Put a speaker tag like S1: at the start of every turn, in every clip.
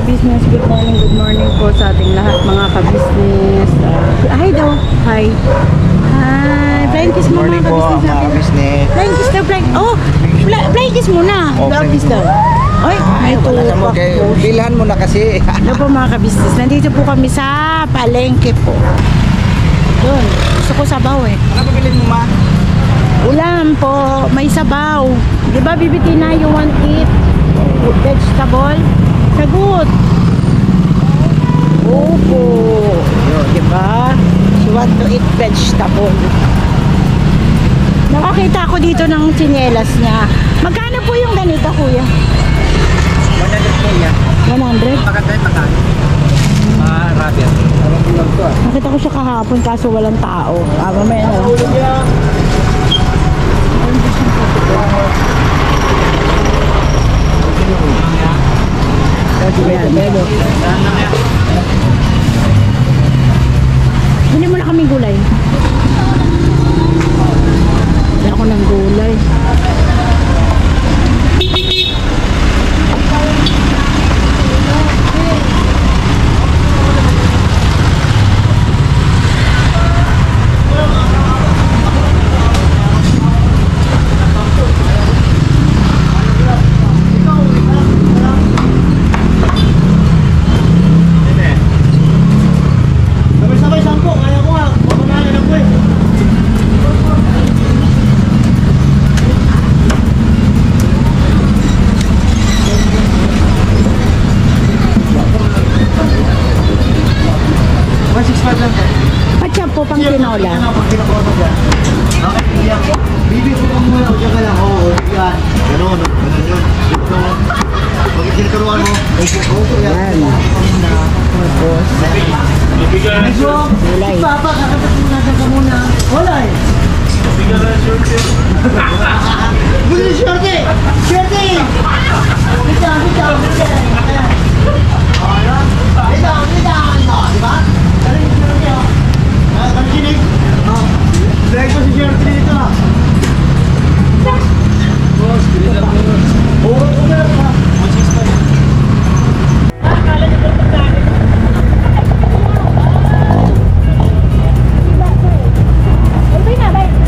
S1: ka-business, good morning po sa ating lahat mga ka-business. Hi daw. Hi. Hi. Flying kiss mo mga ka-business natin. Flying kiss daw, flying. Oh, flying kiss muna. Flying kiss daw. Ay, may tupak po.
S2: Bilhan mo na kasi.
S1: Ano po mga ka-business, nandito po kami sa palengke po. Doon, gusto ko sabaw eh.
S2: Ano pabilin mo, ma?
S1: Ulam po, may sabaw. Di ba, Bibitina, you want eat vegetable? Sagot. Opo. Yun, di ba? You want to eat vegetable. Nakakita ko dito ng tsinelas niya. Magkano po yung ganito, kuya?
S2: 100 po yan.
S1: 100?
S2: Maganda yung magkano? Rabbit.
S1: Nakita ko siya kahapon kaso walang tao. Mamaya na lang. Hindi mo na kaming gulay. Hindi ako ng gulay. Patsyap po pang tinola.
S2: Bibi ko muna, o ka lang, oo, yan. Ganon yun. Ito, pag itinituruan mo, opo, yan.
S1: Tapos,
S2: Medyo,
S1: gulay.
S2: papa, kakatapunan ka muna. Wala eh. Bili shorty! Shorty! Bitaw. Diba? Kinig. Drag ko si shorty dito ha. Oo, meron ha.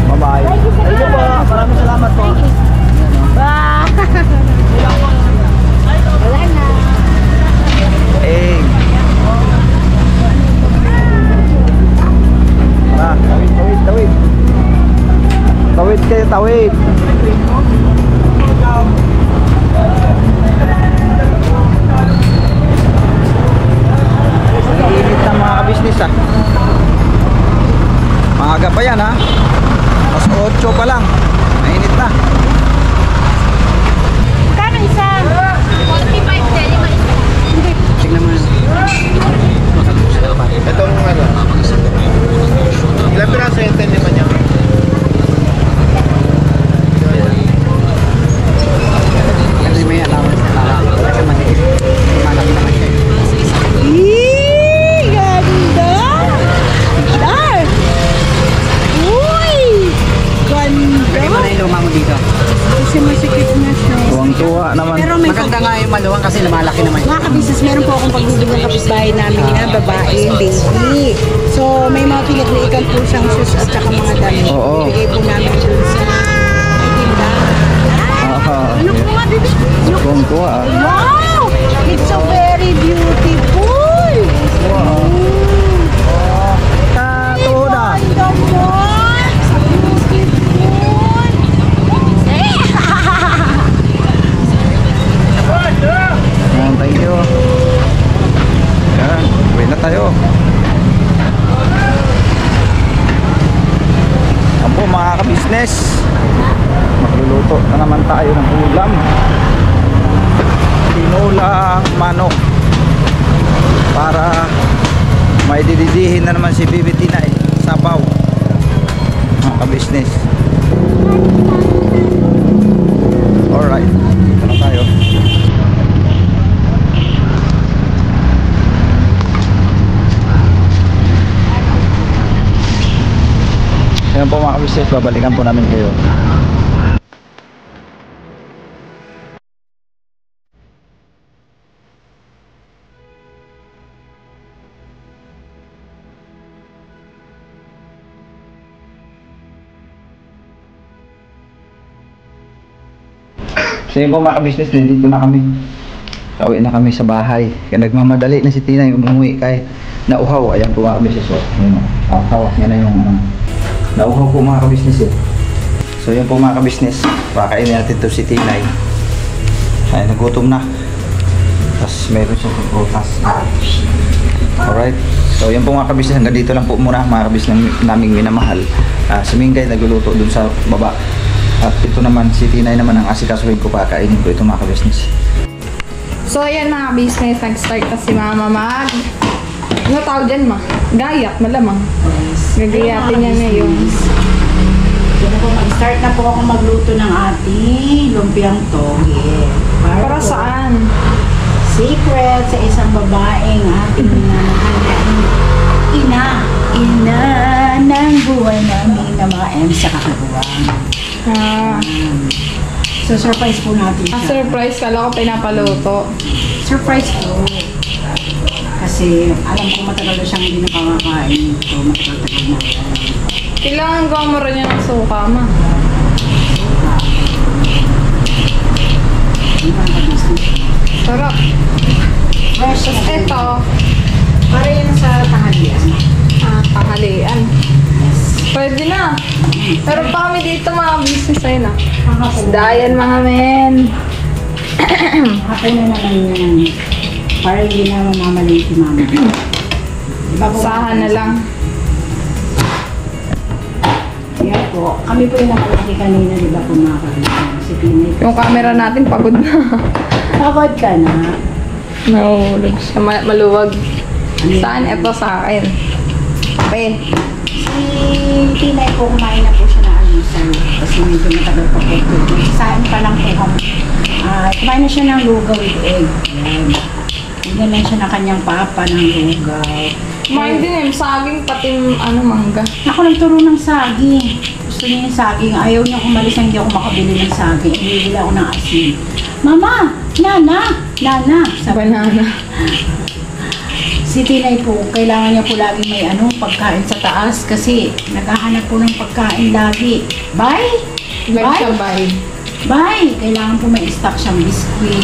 S2: Bye-bye. Thank you po. Maraming salamat po.
S1: Bye! Wala na.
S2: Hey. Tawid. Tawid kayo, tawid. Init na mga ka-business ha. Maaga pa yan ha. Mas 8 pa lang. Mainit na.
S1: Kano isa? 45 din. Hindi.
S2: Tignan mo. Itong ano? Ilang piraso yung 10 naman niya? Kasi may allowance na lang. Kasi maliit. Malaki naman siya.
S1: Eee! Ganda! Star! Uy! Ganda!
S2: Pwede mo na yung luma mo dito.
S1: Kasi masikip na siya.
S2: Tuwang-tuwa naman.
S1: Pero may
S2: Maganda nga yung maluwang kasi lumalaki naman.
S1: mga kabisnes, meron po akong pagbibig ng kapitbahay namin na babae, baby. So, may mga pinagliikan po siyang shoes at saka mga damit.
S2: Oo.
S1: Bigay po namin dun sa tinda. Ano po nga, baby?
S2: Tuwang-tuwa.
S1: Wow! It's so very beautiful!
S2: Wow. Katuda.
S1: Ganda mo! Beautiful!
S2: Thank you. Yan, uwi na tayo. Yan po mga ka-business. Magluluto na naman tayo ng ulam. Tinolang manok. Para may dididihin na naman si Bibitina eh. Sabaw. Mga ka-business. Alright, dito na tayo. Ayan po mga ka-business, babalikan po namin kayo.
S3: So yun po mga ka-business, nandito na kami. Pauwi na kami sa bahay. Kaya nagmamadali na si Tina yung umuwi kahit nauhaw. Ayan po mga ka-business. So, yun, hawak niya na yung nauhaw po mga ka-business eh. So yun po mga ka-business. Pakainin natin to si Tina. Ay, nagutom na. Tapos meron siya ng prutas. Alright. So yun po mga ka-business. Hanggang dito lang po muna mga ka-business naming minamahal. Si Mingay nagluluto dun sa baba. At ito naman, si Tinay naman ang asikasuhin ko pa. Kainin ko ito mga ka-business.
S4: So, ayan mga business, nag-start na si Mama mag... Ano tawag dyan, ma? Gayak, malamang. Gagayatin niya na yung...
S1: Yan po, mag-start na po ako magluto ng ating lumpiang toge.
S4: Para
S1: po,
S4: saan?
S1: secret sa isang babaeng ating ina ng buhay namin na mga M sa kakabuwang. So, surprise po natin siya.
S4: Surprise, kala ko pinapaluto.
S1: Surprise po. Kasi alam ko matagal na siyang hindi nakakakain. So, matagal na.
S4: Kailangan gawa mo rin yan ng suka, ma. Sarap.
S1: Fresh.
S4: Tapos ito,
S1: Para yan sa tanghalian.
S4: tanghalian. Pwede na. Pero pa kami dito mga business ay na. Dayan mga men.
S1: Ako na naman yan. Para hindi na mamamalay si mama. Diba po?
S4: Sahan na lang.
S1: Yan po. Kami po yung nakalaki kanina, di ba po mga kaibigan? Si Pinay.
S4: Yung camera natin pagod na.
S1: Pagod ka na.
S4: Nahulog siya. Maluwag. Saan? Ito sa akin. Okay.
S1: Si Pinay po, kumain na po siya na almusal. Kasi medyo matagal pa po. Saan pa lang po kami. Kumain na siya ng lugaw with egg. Yan. Bigyan lang siya ng kanyang papa ng lugaw.
S4: Kumain din saging pati mangga.
S1: Ako nagturo ng saging. Gusto niya yung saging. Ayaw niya umalis na hindi ako makabili ng saging. Ibibili ako ng asin. Mama! Nana! Sabi
S4: Banana.
S1: si Tinay po, kailangan niya po lagi may pagkain sa taas kasi naghahanap po ng pagkain lagi. Bye! Bye! Kailangan po may stock siyang biskwit,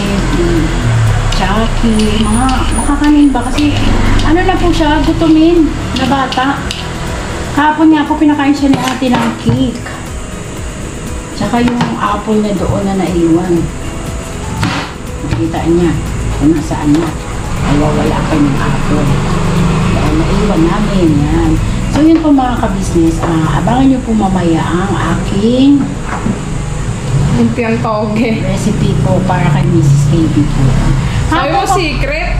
S1: Chucky, mga makakanin ba kasi na po siya, gutumin na bata. Kahapon nga po pinakain siya ni ate ng cake. Tsaka yung apple na doon na naiwan. Nakita niya kung nasaan na. Ay wala pa yung apple. Dahil naiwan namin yan. So yun po mga ka-business, abangan nyo po mamaya ang aking
S4: Lumpiang toge.
S1: recipe po para kay Mrs. KB po.
S4: Sabi mo secret?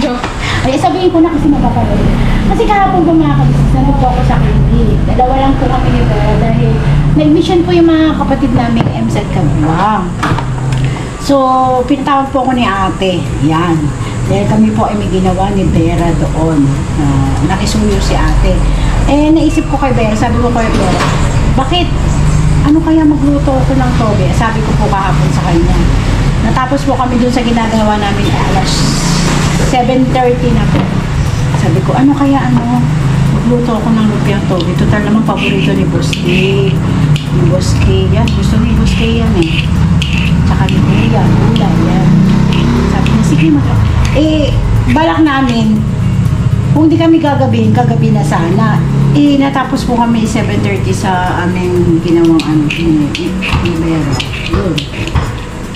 S4: Joke.
S1: Ay, sabihin ko na kasi mapapanood. Kasi kahapon po mga kabisnes, nandun po ako sa clinic. Dalawa lang po kami nito dahil nag-mission po yung mga kapatid naming MZ Kabuwang. So, pinatawag po ako ni ate. Yan. Dahil kami po ay may ginawa ni Vera doon. Nakisuyo si ate. Eh, naisip ko kay Vera, sabi ko kay Vera, bakit? Ano kaya magluto ko ng toge? Sabi ko po kahapon sa kanya. Natapos po kami dun sa ginagawa namin alas 7:30 na po. Sabi ko, magluto ako ng lumpiang toge. Total naman paborito ni Boss K. Ni Boss K yan. Gusto ni Boss K yan eh. Tsaka ni Kuya, yan. Sabi niya, sige balak namin, kung di kami gagabi na sana. Natapos po kami 7:30 sa aming ginawang ni Vera. Yun.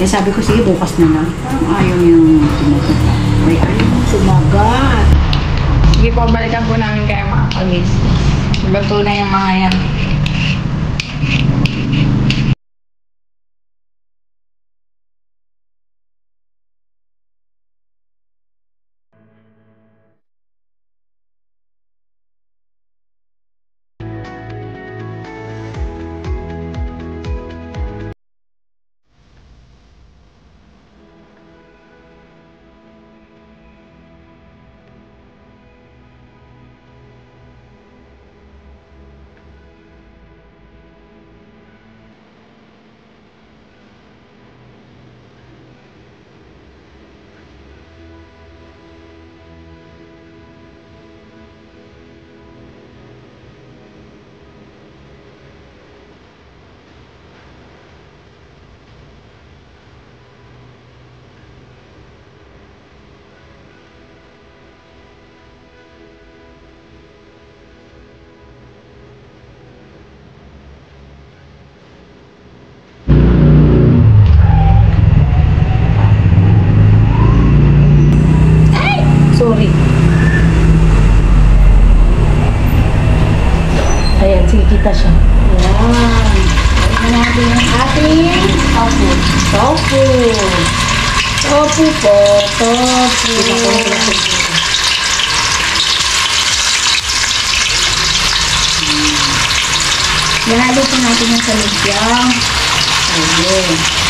S1: Kaya sabi ko, sige, bukas na lang. Parang ayaw niyang sumagot. May ayaw niyang sumagat.
S4: Sige po, balikan po namin kayo mga kagis. Luto na yung mga yan.
S1: po, tofu. Ihalo po natin yung saludyang. Ayun.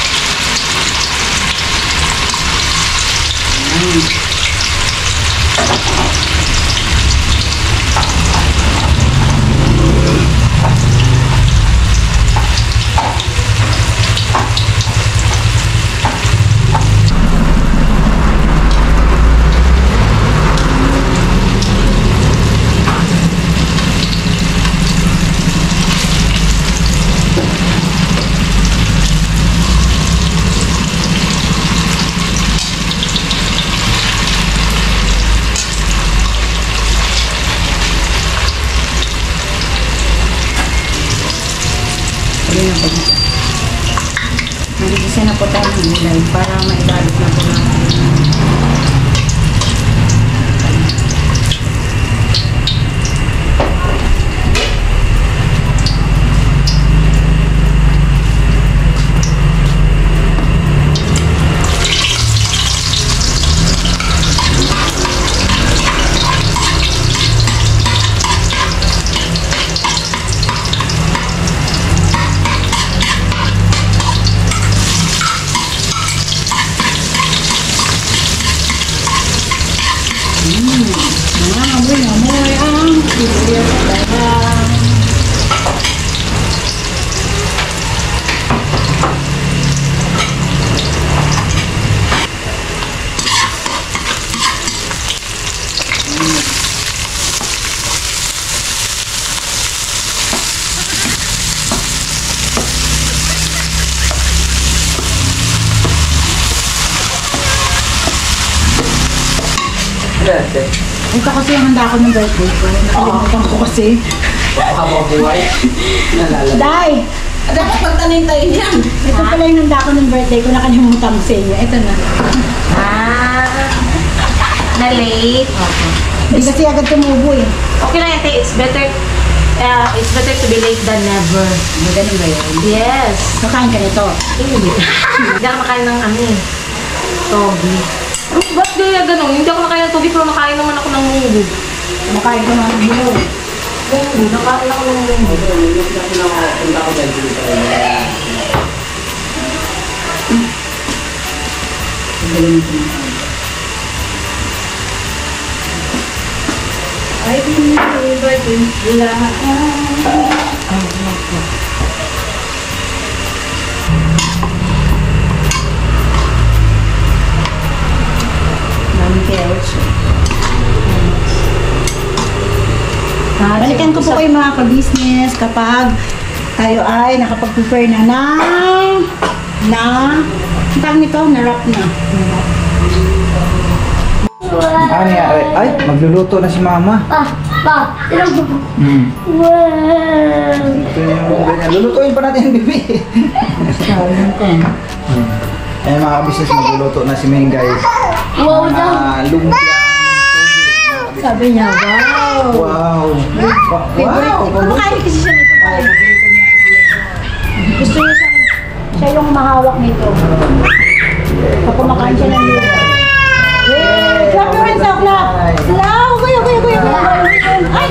S1: Nagigisa na po tayo ng gulay para maibalot na po natin. Amoy ang sibuyas at bawang. Ito kasi yung handa ko ng birthday ko. Nakalimutan ko kasi. Day!
S4: Dapat magtanim tayo niyan.
S1: Ito pala yung handa ko ng birthday ko. Nakalimutan ko sa inyo. Ito na.
S5: Na-late.
S1: Hindi kasi agad tumubo eh.
S5: Okay lang ate, it's better to be late than never.
S1: Ganun ba yun?
S5: Yes.
S1: Kakain ka nito.
S5: Hindi ako makain ng togi. Ba't gaya ganun? Hindi ako nakain ng togi pero nakain naman ako ng munggo.
S1: Kumakain ko ng bilog.
S5: Nakain ako ng munggo.
S1: Ay, ba din lahat? Balikan ko po kayo mga ka-business kapag tayo ay nakapag-prepare na ng ang tawag nito, na-wrap na.
S3: Ano nangyari? Ay, magluluto na si mama.
S6: Wow!
S3: Ito yung ganyan. Lulutuin pa natin yung bibi. Ay mga kabisnes, magluluto na si Mengay.
S6: Wow
S3: Lumpia.
S1: Sabi niya, wow!
S3: Wow!
S1: Favorite ko. Kumakain kasi siya nito. Gusto niya siya yung mahawak nito. Pag kumakain siya ng lupa. Yay! Clap your hands out, clap! Wow! Kuya! Ay!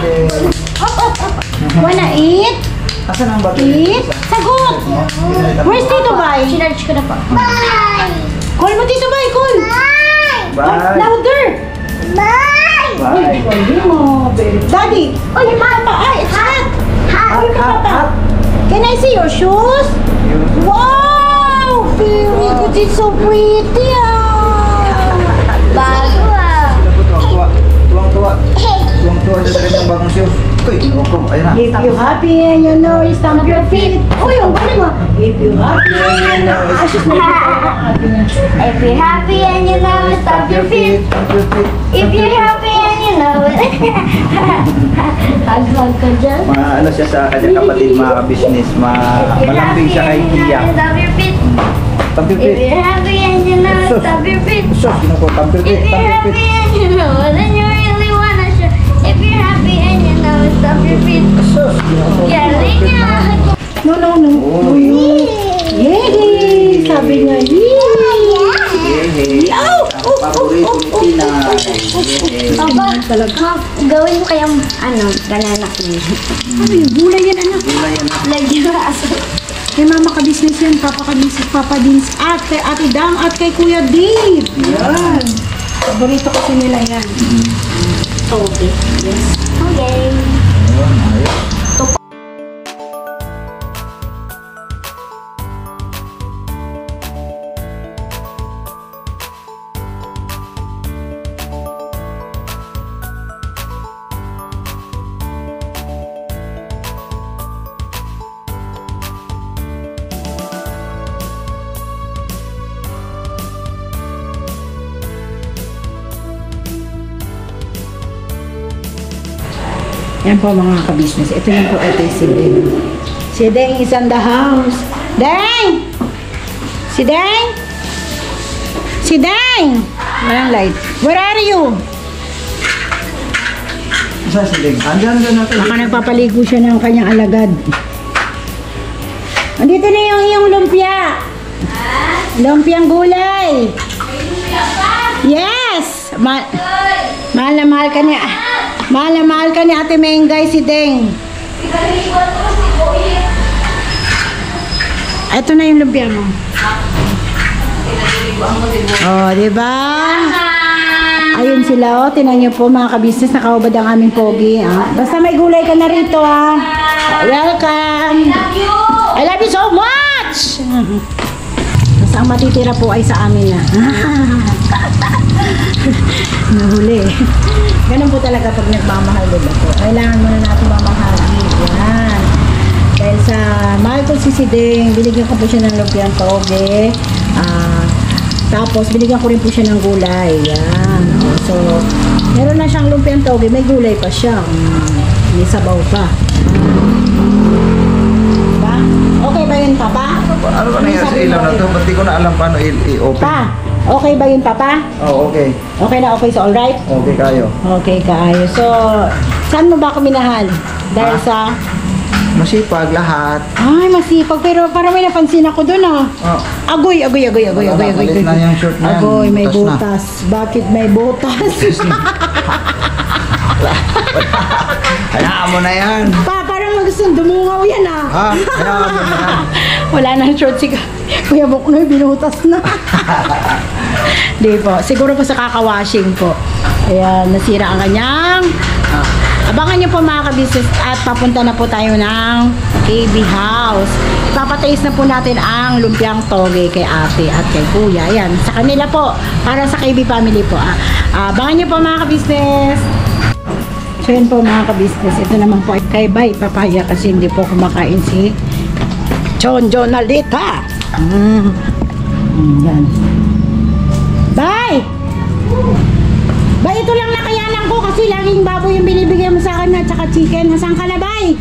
S1: Up! Wanna eat?
S3: Asan ang bato?
S1: Eat? Sagot! Where's Tito Bay?
S6: Sinarch ko na po.
S1: Call mo Tito Bay, call!
S3: Bye!
S1: Louder!
S3: Bye!
S1: Hindi mo. Daddy! Oh, yung papa! Ay, it's hot! Hot! Hot! Can I see your shoes? Wow! Very good. It's so pretty.
S6: Bago ah.
S3: Tuwang-tuwa sa kanyang bagong shoes. Uy, ayun na.
S1: If you happy and you know you stamp your feet. Oh, yung galing mo. If you happy and you know.
S6: If you're happy and you know it, stamp your feet. If you're happy and you know it. Hag-hag ka dyan.
S3: Ano siya sa kanyang kapatid, mga ka-business. Malambing siya kay Tia.
S6: Stamp your feet.
S3: Tampil
S6: If
S3: pit.
S6: you're happy and you know it, stamp your feet.
S3: Sus, ginuko, tampil
S6: If
S3: pit,
S6: you're
S3: tampil
S6: happy
S3: pit.
S6: and you know it, then you really wanna show. If you're happy and you know it, stamp your feet.
S3: Sus, ginuko.
S6: Galing niya.
S1: No.
S3: Oh,
S1: Yay! Sabi niya, yay!
S3: hey.
S1: Oh!
S6: Papa, gawin mo kayang, banana cake.
S1: Ano yung gulay yan, anak?
S6: Lagyan mo aso.
S1: Kay mama ka-business yan, papa ka-business, papa Dins, at kay ate Dang, at kay kuya Dave. Yan. Paborito kasi nila yan.
S6: Okay. Yes. Okay.
S3: Ayun, ayos.
S1: Yan po mga ka-business. Ito lang po ito si Deng. Si Deng is on the house. Deng! Si Deng! Si Deng! Walang light. Where are you?
S3: Isa si Deng. Andyan natin.
S1: Baka nagpapaligo siya ng kanyang alagad. Andito na yung iyong lumpia. Lumpiang gulay. Yes! Mahal na mahal ka niya. Mahal na mahal ka ni Ate Mengay si Deng. Ito na yung lumpia mo. Oh, di ba? Ayun sila, oh. Tinan niyo po mga ka-business, nakaubad ang aming pogi. Ah. Basta may gulay ka na rito, ah. Welcome. I love you so much. Basta ang matitira po ay sa amin na. Nahuli. Ganun po talaga pag nagmamahal, diba po? Kailangan muna natin mamahagi. Yan. Dahil sa mahal ko si Deng, binigyan ko po siya ng lumpiang toge. Tapos, binigyan ko rin po siya ng gulay. Yan. So, meron na siyang lumpiang toge. May gulay pa siya. May sabaw pa. Diba? Okay ba yun, Papa?
S3: Ano ba nangyari sa ilaw na to? Ba't di ko na alam paano i-open?
S1: Pa, okay ba yun, Papa?
S3: Oh, okay.
S1: Okay na okay, so alright?
S3: Okay kayo.
S1: Okay, kaayo. So, saan mo ba ako minahal? Dahil
S3: Ah.
S1: sa...
S3: Masipag lahat.
S1: Ay, masipag. Pero parang may napansin ako doon, ah.
S3: Oh.
S1: Agoy.
S3: Malit na yung short na yan.
S1: Agoy, may
S3: Butas na.
S1: butas. Bakit may butas?
S3: Hayaan mo na yan.
S1: Pa, parang magustong dumungaw yan, ah.
S3: Ha? Hayaan mo na yan.
S1: Wala nang short si Kuya Buknoy, binutas na. Di po. Siguro po sa kakawashing po. Ayan, nasira ang kanyang... Abangan niyo po mga ka-business at papunta na po tayo ng KB House. Ipapataste na po natin ang lumpiang toge kay ate at kay kuya. Ayan, sa kanila po. Para sa KB family po. Abangan niyo po mga ka-business. So yun po mga ka-business. Ito naman po kay Bay Papaya kasi hindi po kumakain si John Alita. Yan. Bay! Bay, ito lang nakayanan ko kasi laging baboy yung binibigay mo sa akin at saka chicken. Nasaan ka na, Bay?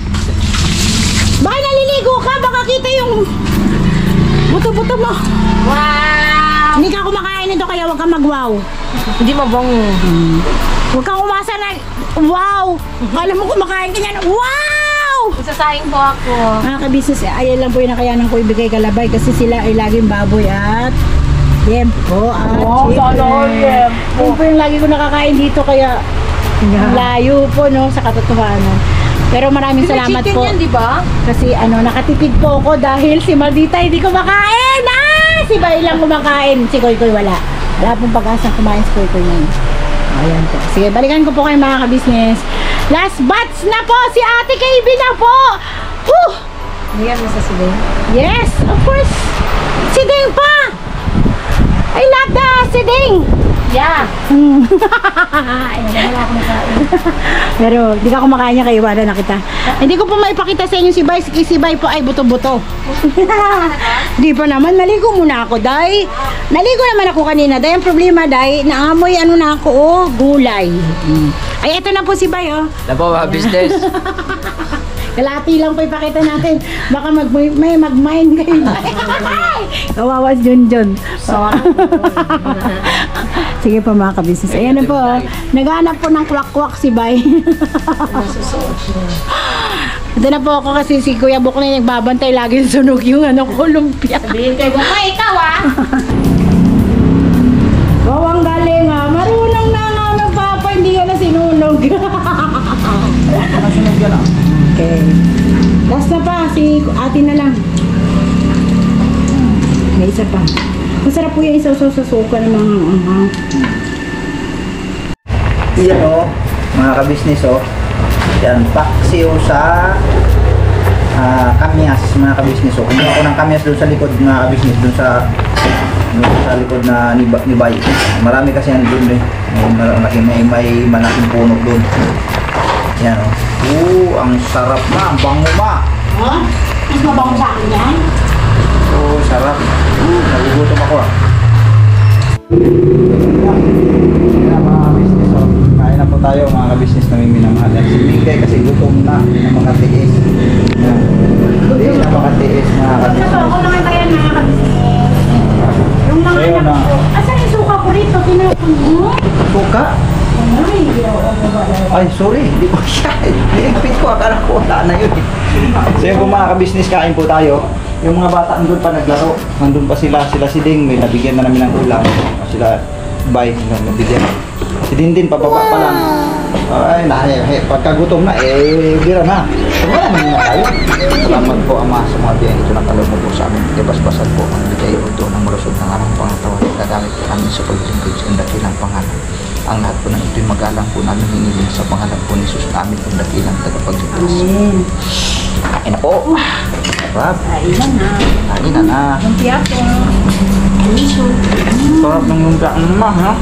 S1: Bay, naliligo ka. Baka kita yung buto-buto mo.
S5: Wow!
S1: Hindi ka kumakain nito kaya huwag kang mag-wow.
S5: Hindi mabango.
S1: Huwag kang umasa na wow! Kala mo kumakain ka niyan. Wow!
S5: Isasaing po ako.
S1: Mga ka-business, ayan lang po yung nakayanan ko ibigay kalabay kasi sila ay laging baboy at yempo at chicken. Yun po yung lagi ko nakakain dito kaya layo po no sa katotohanan. Pero maraming salamat
S5: chicken
S1: po.
S5: yan, di ba?
S1: Kasi nakatipid po ako dahil si Maldita hindi kumakain. Si Bay lang kumakain. Si Koy wala. Wala pong pag-asang kumain si Koy niyan. Ayan po. Sige, balikan ko po kayo mga ka-business. Last batch na po! Si Ate KB na po! Whew!
S5: Bigyan mo sa sila.
S1: Yes, of course! Si Ding pa! I love the si Ding!
S5: Yeah!
S1: Pero di ka kumakain niya kayo, wala na kita. Hindi ko po maipakita sa inyo si Bay. Si Bay po ay buto-buto. Di pa naman, naligo muna ako, Day. Naligo naman ako kanina, Day. Ang problema, Day, naamoy na ako, gulay. Ay, eto na po si Bay, oh.
S3: Na po mga business.
S1: Kalati lang po ipakita natin. Baka may mag-mind kayo. Kawawas Junjun. Sige po mga ka-business. Ayan na po. Naghanap po ng kwak-kwak si Bay. Ito na po ako kasi si Kuya Buk na nagbabantay. Laging sunog yung lumpia.
S5: Sabihin kayo, ikaw
S1: Wow, ang galing ha. Marunong na nga magpapa
S3: Nasunod yan ah.
S1: Okay. Last na pa, si ate na lang. May isa pa. Masarap po yung isaw-saw sa suka ng mga
S3: Yan o, mga kabisnes o. Yan, paksiw sa kamyas, mga kabisnes o. Kumuha ko ng kamyas doon sa likod, mga kabisnes, doon sa likod na ni Bay. Marami kasi yan doon eh. May malaking puno doon. Yan o. Ang sarap ma, ang bango ma.
S1: Ha? Mas mabango sa akin yan?
S3: Sarap. Nagugutom ako ah. Yan mga kabisnes o. Kain na po tayo mga kabisnes na may minamahal. Si Mingay kasi gutom na, hindi na makatiis. Hindi na makatiis mga kabisnes.
S1: Ako naman kaya mga kabisnes. Yung mga
S3: Sa'yo
S1: anak
S3: na.
S1: ko. Asan yung suka ko rito? Tinapon mo?
S3: Suka? Ay, sorry. Hindi ko siya. Niligpit ko. Akala ko wala na yun. So yung po mga kabisnes, kain po tayo. Yung mga bata andun pa naglaro. Nandun pa sila si Ding. May nabigyan na namin ng ulam. Sila, bye. Nabigyan. Si Dindin, pababa pa lang. Ay, pagkagutom na, bira na. Tumayan na tayo. Salamat po, Ama, sa mga biyang ito na talo mo po sa amin. Ibasbasan po ang bigay o ito ng malusog ng aming pangatawan. Dadamit po kami sa paglingkod sa dakilang pangalan. Ang lahat po ng ito'y magalang po namin hiniling sa pangalan po ni Jesus na amin ang dakilang tagapagligtas. Kain na po. Sarap.
S1: Kain na.
S3: Kain na na.
S1: Lumpia po.
S3: Sarap ng lumpia. Ha?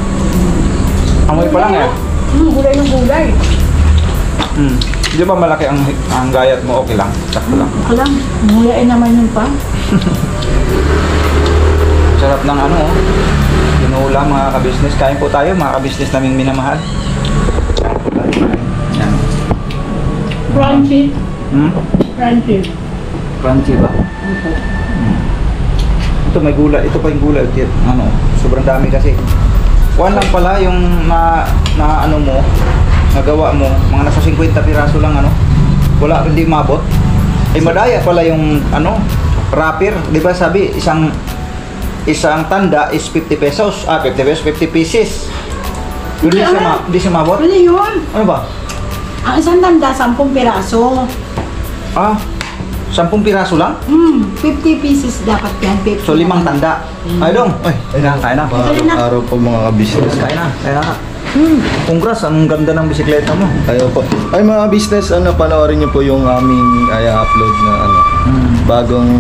S3: Amoy pa lang eh.
S1: Gulay ng gulay.
S3: Di ba malaki ang gayat mo? Okay lang. Sakto lang.
S1: Alam, gulay naman yun pa.
S3: Sarap ng ano oh. Inuulam mga kabisnes. Kain po tayo mga kabisnes naming minamahal. Yan.
S1: Crunchy. Crunchy.
S3: Crunchy ba? Ito may gulay. Ito pa yung gulay. Ano, sobrang dami kasi. One lang pala yung na ano mo, nagawa mo, mga nasa 50 piraso lang ano. Wala hindi mabot. Ay madaya pala yung ano, wrapper, 'di ba sabi isang tanda is 50 pesos. 50 pesos, 50 pieces. Hindi siya mabot.
S1: Ano yun?
S3: Ano ba?
S1: Ang isang tanda, 10 piraso.
S3: 10 piraso lang?
S1: 50 pieces dapat yan. 50.
S3: So 5 tanda. Ay dong. Ay, kain na.
S2: Araw po mga business.
S3: Kain na. Congrats, ang ganda ng bisikleta mo.
S2: Ayaw po. Ay mga business, panoorin niyo po yung aming upload na bagong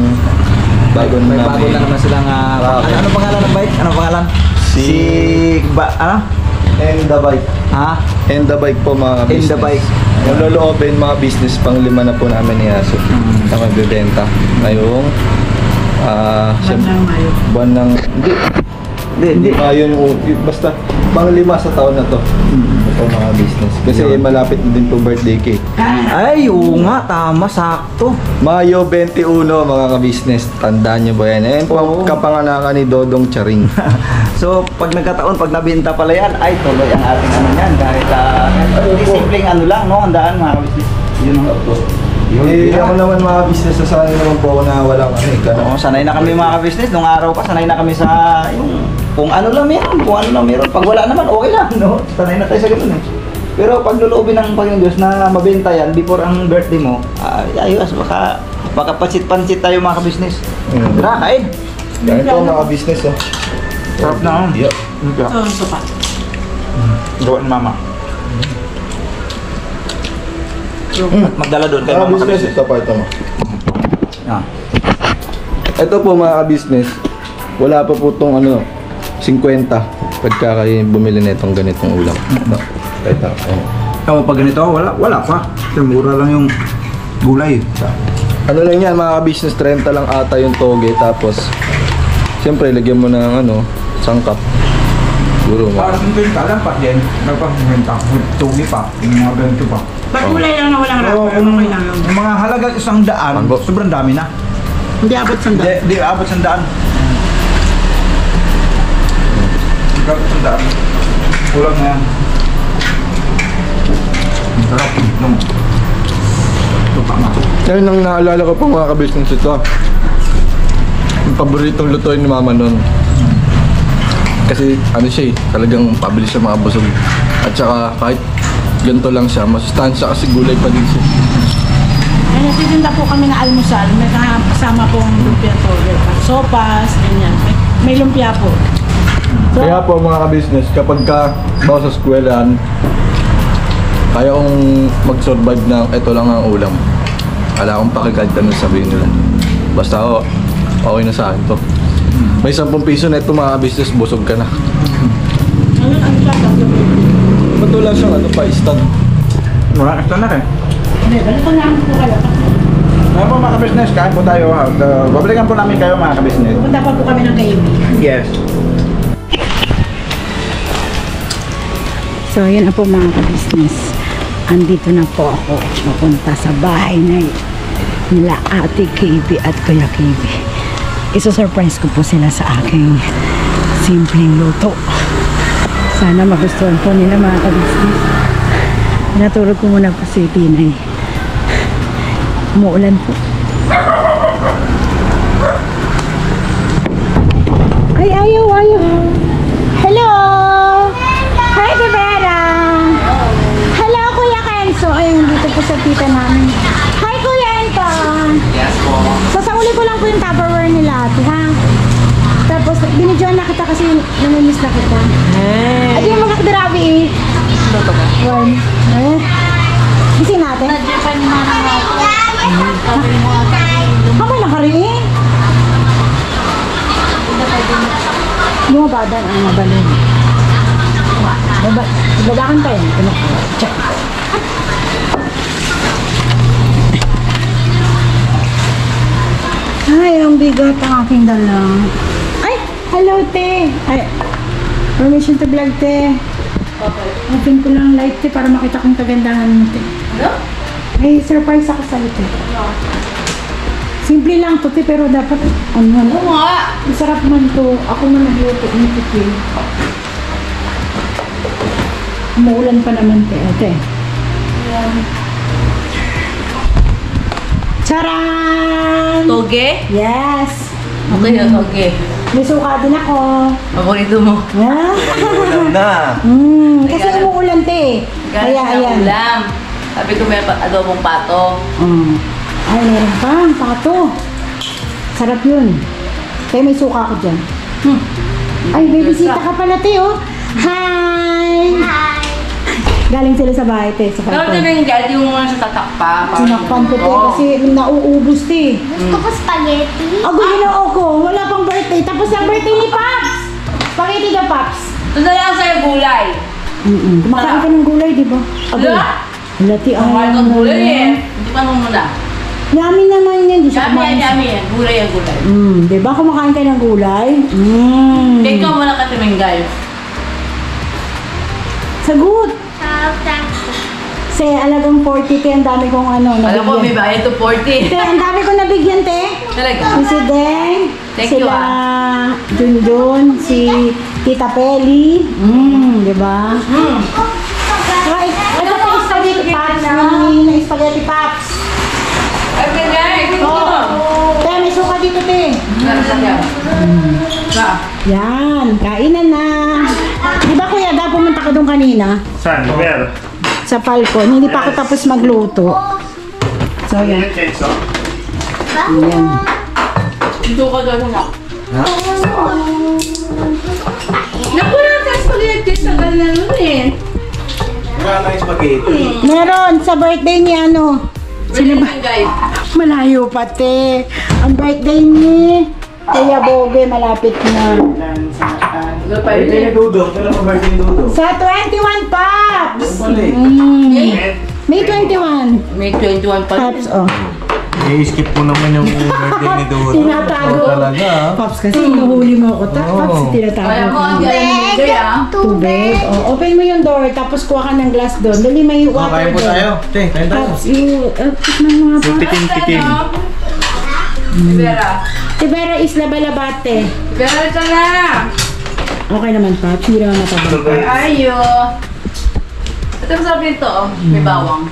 S3: May bago na naman silang ano pangalan ng bike? Ano pangalan?
S2: And the bike. And the bike po mga business.
S3: And the bike.
S2: Yung loloobin mga business, pang 5 na po namin ni Aso. Na magbibenta. Ngayong buwan ng hindi Mayo basta pang 5 sa taon na to. Ito mga business. Kasi malapit na din po birthday cake.
S3: Ay, oo nga, tama, sakto.
S2: Mayo 21 mga ka-business. Tandaan nyo ba yan? Ayan po ang kapanganakan ni Dodong Charing.
S3: So, pag nagkataon, pag nabenta pala yan, ay tuloy ang ating ano yan. Kahit simpleng ano lang, no? Handaan mga business. Yun ang
S2: Ako naman mga business, nasanay naman po ako na walang
S3: Oo, sanay na kami mga business. Nung araw pa, sanay na kami sa yung kung ano lang meron. Pag wala naman, okay lang, no? Sanay na tayo sa ganun eh. Pero pag luluobin ng Panginoon Diyos na mabenta yan before ang birthday mo, ayos, baka pansit-pansit tayo mga business. Tara, kain.
S2: Yan po mga business, oh.
S3: Sarap na.
S2: Yup.
S1: Sopa.
S3: Gawa ni Mama. Magdala doon kayo
S2: Mga
S3: mga
S2: business,
S3: business.
S2: ito pa ito mo. Ito po mga business, wala pa po itong 50 pagka kayo bumili na itong ganitong ulam. Ito.
S3: Pag ganito, wala pa. Mura lang yung gulay.
S2: Ano lang yan mga business, 30 lang ata yung toge. Tapos siyempre lagyan mo ng sangkap. Siguro mo.
S3: Parang yung lang pa din. Nagpapagmenta. Tugi pa. Yung mga ganito pa.
S1: Pag gulay lang na walang wrapper, okay lang yun.
S3: Yung mga halagang 100, sobrang dami na.
S1: Hindi abot sanda.
S3: Hindi abot 100. Hindi abot 100. Kulang na yan. Ang sarap. Ito pa ma.
S2: Yan ang naalala ko pang mga ka-business ito. Yung paboritong lutuin ni Mama nun. Kasi siya talagang pabilis sa mga busog. At saka kahit ganito lang siya. Masustansya kasi gulay pa din siya.
S1: Ay, natitinda po kami ng almusal. May kasama pong lumpia po. Sopas, ganyan. May lumpia po. So,
S2: Kaya po mga ka-business, kapag ka bawa sa eskwelahan, kaya kong mag-survive na ito lang ang ulam. Wala akong pakikad na sabihin nila. Basta ako, okay na sa akin to. May 10 piso na ito mga ka-business, busog ka na.
S1: Ayun, ano siya?
S2: Ba't wala siyang ano pa, stand?
S3: Wala, ito na rin.
S1: Hindi, balikan namin po kayo.
S3: Ano po mga ka-business, kain po tayo. Babalikan po namin kayo mga ka-business.
S1: Pupunta pa po kami ng KB.
S3: Yes.
S1: So, yun na po mga ka-business. Andito na po ako mapunta sa bahay na nila Ate KB at Kuya KB. Iso-surprise ko po sila sa aking simpleng luto. Sana magustuhan po nila mga ka-business. Natulog ko muna po si Tinay. Umuulan po. Ay, ayaw. Hello! Hi, Devera! Hello, Kuya Kenzo. Ayun, dito po sa tita namin. Hi, Kuya Anton! Yes po. Sasauli ko lang po yung Tupperware nila, ate, ha? Tapos, binidyoan na kita kasi namimiss na kita. Ay, yung mga kadarabi eh. Toto ka? One. Gising natin? Kamay na ka rin? Yung mabadan ang mabalin. Babakan tayo. Check. Ay, ang bigat ang aking dala. Ay, hello, te. Ay, permission to vlog, te. Open ko lang light, te, para makita kong kagandahan mo, te.
S5: Ano?
S1: Ay, surprise ako sa te. Simple lang to, te, pero dapat, ano,
S5: nga.
S1: masarap man to. Ako man nagluto nito, te. Umuulan pa naman, te. Ate. Charan!
S5: Toge?
S1: Yes!
S5: Okay na toge.
S1: May suka din ako.
S5: Paborito mo.
S1: Ah.
S2: Ulam na!
S1: Kasi umuulan, te. Kaya, ayan.
S5: Ulam. Sabi ko may adobong pato.
S1: Ay, meron pa. Pato. Sarap yun. Kaya may suka ako dyan. Ay, may bisita ka pala, te, oh. Hi! Galing sila sa bahay, te. Sa
S5: Pero ito
S1: balkon.
S5: na yung daddy mo muna sa tatakpa.
S1: Sinakpan ko, te, kasi nauubos, te.
S6: Gusto ko spaghetti.
S1: Ako, ginoo ko. Wala pang birthday. Tapos ang birthday ni Paps. Spaghetti ka, Paps.
S5: Ito na lang sa'yo gulay.
S1: Kumakain ka ng gulay, di ba?
S5: Wala.
S1: Wala, te.
S5: Ang mahal ng gulay eh. Hindi pa mo muna.
S1: Yummy naman yan. Di siya
S5: Yummy
S1: kumain.
S5: yan, yummy yan. Gulay yan, gulay.
S1: Di ba kumakain ka ng gulay?
S5: Take ka muna ka tuminggal.
S1: Sagot. Sa alagang 40, te, ang dami kong ano,
S5: Alam ko, may
S1: nabigyan.
S5: bayad to 40.
S1: Te, ang dami kong nabigyan, te.
S5: Talaga?
S1: Si Deng,
S5: Thank you,
S1: sila Junjun, si Tita Peli. Di ba? Right. Ito po yung spaghetti pops. Na spaghetti pops.
S5: Ay, pinay.
S1: Oh. Te, may suka dito, te. Yan, kainan na. Di ba, Kuya, pumunta ka doon kanina?
S7: Saan? Where?
S1: Sa Falcon. Hindi pa ako tapos magluto. So, yan. Ayan.
S5: Dito ka doon na. Naku na sa spaghetti. Tagal na nun eh.
S2: Wala na yung spaghetti.
S1: Meron sa birthday ni ano. Sino ba?
S5: Guys.
S1: Malayo pa, te. Ang birthday ni Kuya Bobe, malapit na.
S2: Birthday ni Dudong. Kailan pa birthday ni Dudong?
S1: Sa 21 Pops!
S2: Balik.
S1: May 21
S5: May 21 pa.
S1: Pops, oh.
S7: I-skip po naman yung birthday ni Dudong.
S1: Tinatago.
S2: Talaga.
S1: Pops, kasi inuhuli mo ako. Pops, tinatago.
S5: Kaya mo, ang galing ni Joy ah.
S1: Tubig. Oh, open mo yung door, tapos kuha ka ng glass doon. Dali, may water
S2: Kakain po
S1: doon.
S2: tayo. Che, kain tayo.
S1: Pops, tikman mo nga, Pops.
S7: Tikim-tikim.
S5: Vera.
S1: Tibera is labalabate.
S5: Vera ka na.
S1: Okay naman, Pops. Hindi naman matabang.
S5: Ayo. Ito sabi ito, oh. May bawang.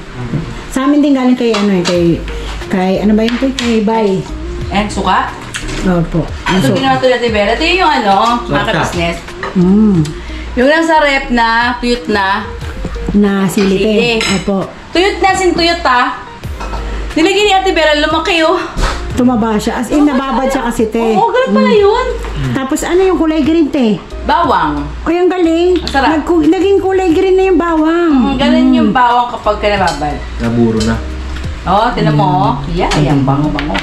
S1: Sa amin din galing kay ano eh, kay ano ba yun to? Kay Bay.
S5: And suka.
S1: Opo.
S5: Ito ginawa to natin, Vera. Ito yung ano, mga ka-business.
S1: Mm.
S5: Yung nasa rep na, cute na,
S1: na sili, te.
S5: Sili.
S1: Opo.
S5: Tuyot na, sintuyot ha. Nilagyan ni Ate Bera, lumaki oh.
S1: Tumaba siya. As in, nababad siya kasi, te.
S5: Oo, ganun pala yun.
S1: Tapos ano yung kulay green, te?
S5: Bawang.
S1: O yung galing.
S5: Ang sarap.
S1: Naging kulay green na yung bawang.
S5: Ganun yung bawang kapag ka nababad.
S7: Naburo na.
S5: Oo, tinan mo oh. Yeah, yan, bango-bango.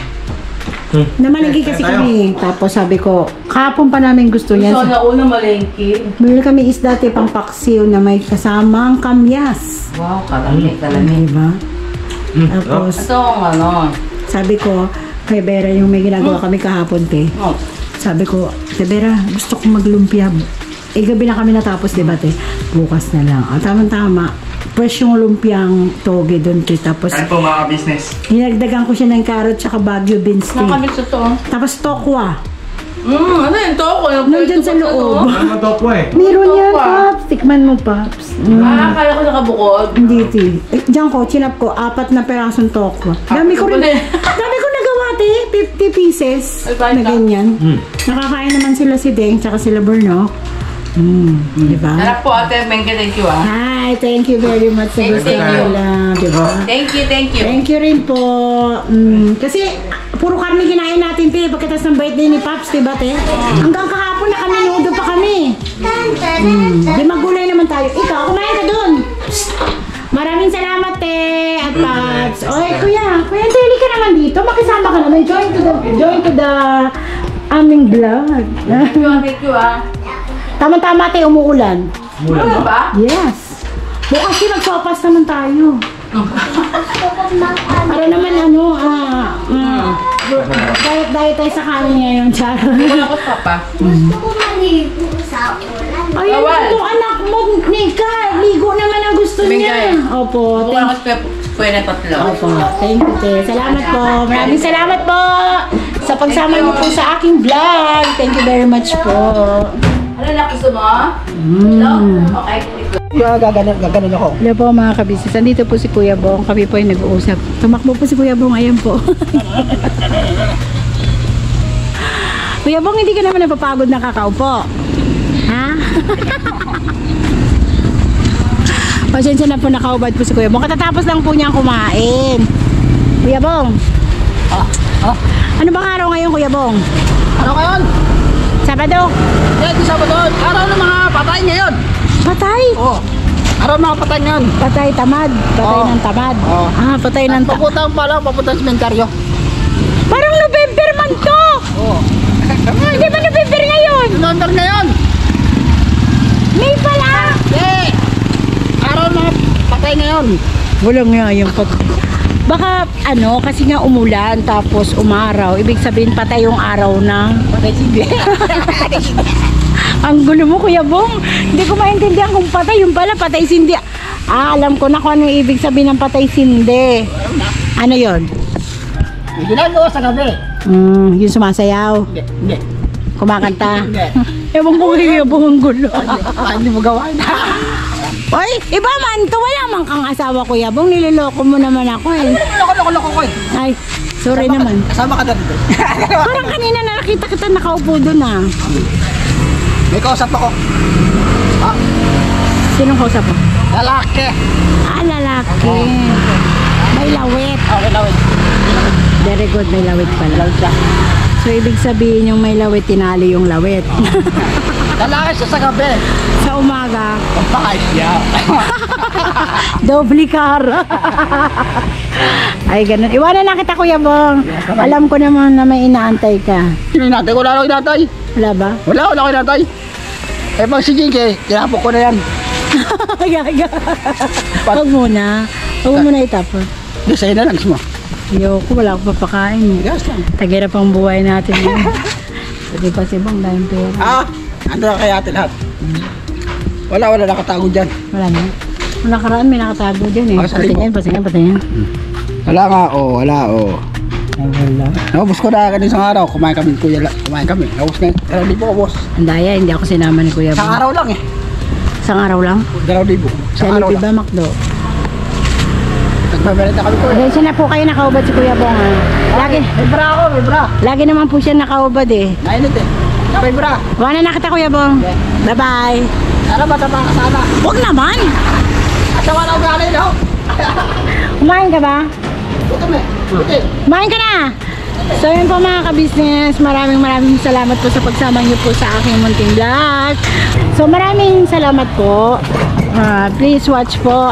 S1: Namalingki kasi kami. Tapos sabi ko, kahapon pa namin gusto niya.
S5: So, nauna malengke.
S1: Bili kami isda, te, pang paksiw na may kasamang kamyas.
S5: Wow, kalamig.
S1: Diba? Tapos,
S5: Ito ang ano.
S1: sabi ko, kay Vera, yung may ginagawa kami kahapon, te.
S5: Oh.
S1: Sabi ko, te Vera, gusto kong maglumpia. Eh, gabi na kami natapos, diba, te? Bukas na lang. Tama-tama. Fresh yung lumpiang toge doon, te. Tapos,
S7: Kain po mga business.
S1: hinagdagan ko siya ng carrot tsaka Baguio beans, te.
S5: Nakamit sa to.
S1: Tapos tokwa.
S5: Ano yun to?
S1: Nandyan sa loob.
S7: Ano man to po eh?
S1: Meron yan,
S5: Tokwa.
S1: Paps. Tikman mo, Paps.
S5: Kala ko nakabukod.
S1: Hindi, te. Eh, diyan ko, chinap ko, 4 na perasong tokwa. Dami ko rin. Dami ko nagawa, te. 50 pieces.
S5: Ay, bakit
S1: Na
S5: ka?
S1: ganyan. Nakakain naman sila si Deng tsaka sila Berno. Diba?
S5: Sarap po Ate Benga, thank you ah.
S1: Hi, thank you very much sa
S5: Thank
S1: gusto
S5: you.
S1: nila. Diba?
S5: Thank you.
S1: Thank you rin po. Kasi puro karne kinain natin, te. Pagkatas ng birthday ni Paps, diba, te? Hanggang kahapon na kami, nudo pa kami. Di magulay naman tayo. Ikaw, kumain ka dun. Maraming salamat, te. At Paps. Oy, kuya, Deli ka naman dito. Makisama ka naman. Join to the aming vlog.
S5: Thank you ah.
S1: Tama-tama, te, umuulan.
S5: Ano ba?
S1: Yes. Bukas din magsopas naman tayo. Para naman diet tayo sa kanin ngayon, Charo.
S5: Wala ko papa.
S6: Gusto ko maligo sa ulan.
S1: Ayan
S5: Bawal.
S1: ito, anak mo, Nika. Ligo naman ang gusto niya.
S5: Bingay.
S1: Opo,
S5: Wala ko pwede tatlo.
S1: Opo, thank you, te. Salamat po. Maraming salamat po sa pagsama niyo po sa aking vlog. Thank you very much po.
S5: Ano na gusto mo? Hello? Okay.
S3: Gaganon ako.
S1: Hello po mga kabisnes. Andito po si Kuya Bong. Kami po ay nag-uusap. Tumakbo po si Kuya Bong. Ayan po. Kuya Bong, hindi ka naman napapagod na kakaupo. Ha? Pasensya na po, nakaubad po si Kuya Bong. Katatapos lang po niyang kumain. Kuya Bong. Ano bang araw ngayon, Kuya Bong?
S3: Ano ngayon?
S1: Sabado.
S3: Di Sabado. Araw ng mga patay ngayon.
S1: Patay.
S3: Oo. Araw ng mga patay ngayon.
S1: Patay tamad. Patay
S3: Oo.
S1: ng tamad.
S3: Oo.
S1: Patay ng tamad.
S3: Papunta pa lang, papunta sa sementeryo.
S1: Parang November man to.
S3: Oo.
S1: Hindi ba November ngayon?
S3: November ngayon.
S1: May pala.
S3: Araw ng mga patay ngayon.
S1: Wala nga yung patay. Baka kasi nga umulan tapos umaraw. Ibig sabihin patay yung araw na.
S3: Patay sindi.
S1: Ang gulo mo, Kuya Bong. Hindi ko maintindihan kung patay. Yung pala patay sindi. Alam ko na kung anong ibig sabihin ng patay sindi. Ano yon?
S3: Yung ginagawa sa gabi.
S1: Yung sumasayaw.
S3: Hindi.
S1: Kumakanta.
S3: Hindi.
S1: Ewan ko Kuya Bong, ang gulo.
S3: Hindi mo gawain.
S1: Oy, iba man to. Wala man kang asawa, Kuya Bong. Niloloko mo naman ako eh.
S3: Loko ko eh.
S1: Ay, sorry naman.
S3: Kasama ka na dito.
S1: Parang kanina na nakita kita nakaupo doon ah.
S3: May kausap ako.
S1: Sinong kausap mo?
S3: Lalaki.
S1: Lalaki. May lawit.
S3: Okay, lawin.
S1: Very good, may lawit pala. So, ibig sabihin yung may lawit, tinali yung lawit.
S3: Lalaki siya sa gabi.
S1: Sa umaga,
S3: Bakit siya?
S1: doble kara. Ay, ganun. Iwanan na kita, Kuya Bong. Alam ko naman na may inaantay ka.
S3: Sino inatay? Wala ako inatay.
S1: Wala ba?
S3: Wala ako inatay. Eh, pag si Jinky, tinapok ko na yan.
S1: Gaga. Huwag muna. Huwag mo na itapon.
S3: Di, sa'yo na lang, mo.
S1: Ayoko, wala akong papakain.
S3: Gas lang.
S1: Tagira pang buhay natin yun. Pwede pa si Bong, dahil pera.
S3: Ano na kaya atin lahat? Wala nakatago dyan.
S1: Wala na. Nung nakaraan may nakatago dyan eh.
S3: Sa libo.
S1: Patingin.
S3: Wala nga, wala.
S1: Ay, wala.
S3: Naubos ko na kanina isang araw, kumain kami, kuya, kumain kami. Naubos na, 2,000 ko, boss.
S1: Ang daya, hindi ako sinama ni Kuya
S3: Isang
S1: Bong.
S3: araw lang eh.
S1: Isang araw lang?
S3: 2,000. Isang araw
S1: Jollibee
S3: lang.
S1: ba, Macdo?
S3: Nagbabalit na kami ko eh.
S1: Pasensya na po kayo nakaubad si Kuya Bong ha.
S3: May bra ako, may bra.
S1: Lagi naman po siya nakaubad eh.
S3: Nainit eh. May bra.
S1: Wala na kita Kuya Bong. Bye-bye.
S3: Tara, mataba ka sana.
S1: Huwag naman.
S3: Asa
S1: Kumain ka ba? Kumain ka na! So yun po mga ka-business, maraming salamat po sa pagsama niyo po sa aking munting vlog. So maraming salamat po. Please watch po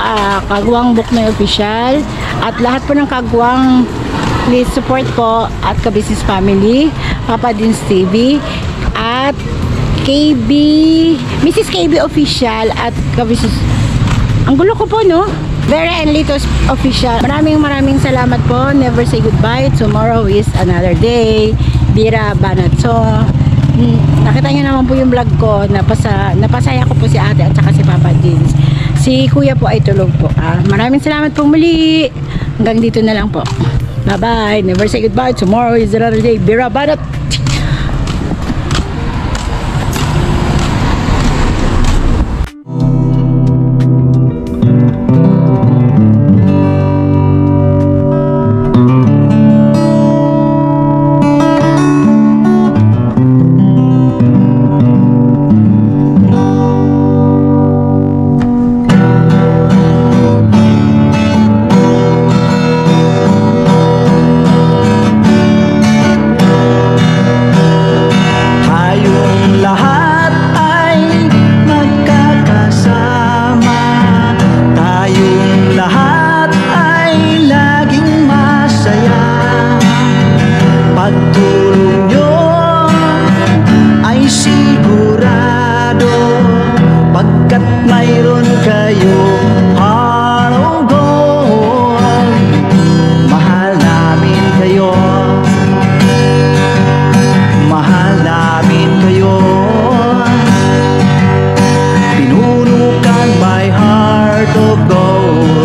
S1: Kagwang Buknoy Official at lahat po ng Kagwang, please support po at ka-business family, Papa Dins TV at KB, Mrs. KB Official at ka-business. Ang gulo ko po, no? Vera and Litos Official. Maraming salamat po. Never say goodbye. Tomorrow is another day. Bira Banat. So, nakita nyo naman po yung vlog ko. Napasaya ko po si ate at saka si Papa Jeans. Si kuya po ay tulog po. Maraming salamat po muli. Hanggang dito na lang po. Bye-bye. Never say goodbye. Tomorrow is another day. Bira Banat.
S8: Pinunukan my heart of gold.